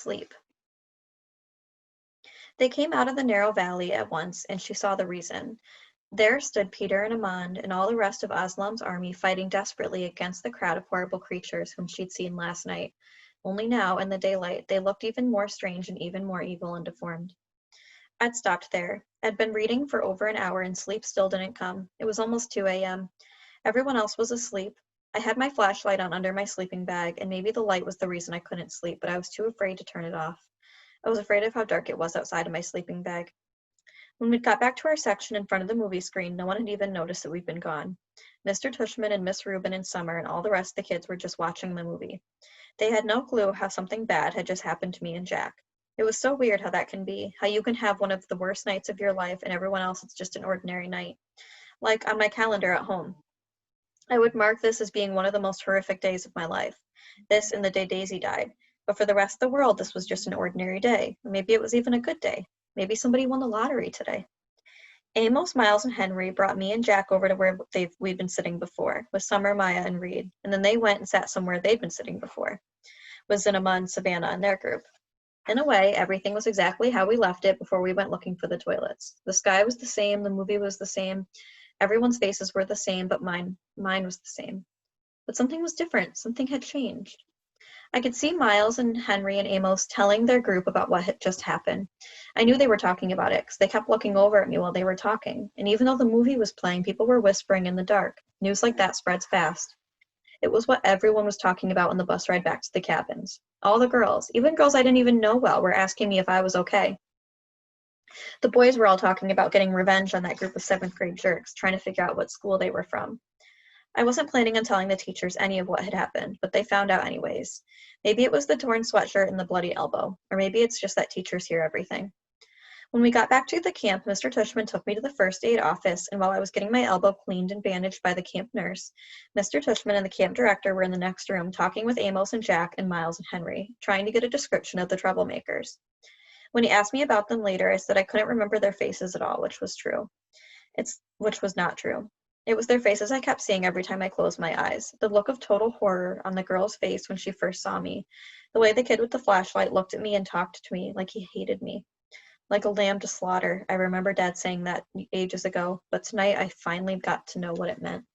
sleep. They came out of the narrow valley at once, and she saw the reason. There stood Peter and Amand and all the rest of Aslam's army fighting desperately against the crowd of horrible creatures whom she'd seen last night. Only now, in the daylight, they looked even more strange and even more evil and deformed. I'd stopped there. I'd been reading for over an hour and sleep still didn't come. It was almost 2 a.m. Everyone else was asleep. I had my flashlight on under my sleeping bag, and maybe the light was the reason I couldn't sleep, but I was too afraid to turn it off. I was afraid of how dark it was outside of my sleeping bag. When we got back to our section in front of the movie screen, no one had even noticed that we'd been gone. Mr. Tushman and Miss Rubin and Summer and all the rest of the kids were just watching the movie. They had no clue how something bad had just happened to me and Jack. It was so weird how that can be, how you can have one of the worst nights of your life and everyone else it's just an ordinary night. Like on my calendar at home. I would mark this as being one of the most horrific days of my life. This and the day Daisy died. But for the rest of the world, this was just an ordinary day. Maybe it was even a good day. Maybe somebody won the lottery today. Amos, Miles, and Henry brought me and Jack over to where we'd been sitting before, with Summer, Maya, and Reed, and then they went and sat somewhere they'd been sitting before, with Zinema and Savannah and their group. In a way, everything was exactly how we left it before we went looking for the toilets. The sky was the same, the movie was the same, everyone's faces were the same, but mine was the same. But something was different, something had changed. I could see Miles and Henry and Amos telling their group about what had just happened. I knew they were talking about it because they kept looking over at me while they were talking. And even though the movie was playing, people were whispering in the dark. News like that spreads fast. It was what everyone was talking about on the bus ride back to the cabins. All the girls, even girls I didn't even know well, were asking me if I was okay. The boys were all talking about getting revenge on that group of 7th grade jerks, trying to figure out what school they were from. I wasn't planning on telling the teachers any of what had happened, but they found out anyways. Maybe it was the torn sweatshirt and the bloody elbow, or maybe it's just that teachers hear everything. When we got back to the camp, Mr. Tushman took me to the first aid office, and while I was getting my elbow cleaned and bandaged by the camp nurse, Mr. Tushman and the camp director were in the next room talking with Amos and Jack and Miles and Henry, trying to get a description of the troublemakers. When he asked me about them later, I said I couldn't remember their faces at all, which was not true. It was their faces I kept seeing every time I closed my eyes. The look of total horror on the girl's face when she first saw me. The way the kid with the flashlight looked at me and talked to me like he hated me. Like a lamb to slaughter. I remember Dad saying that ages ago, but tonight I finally got to know what it meant.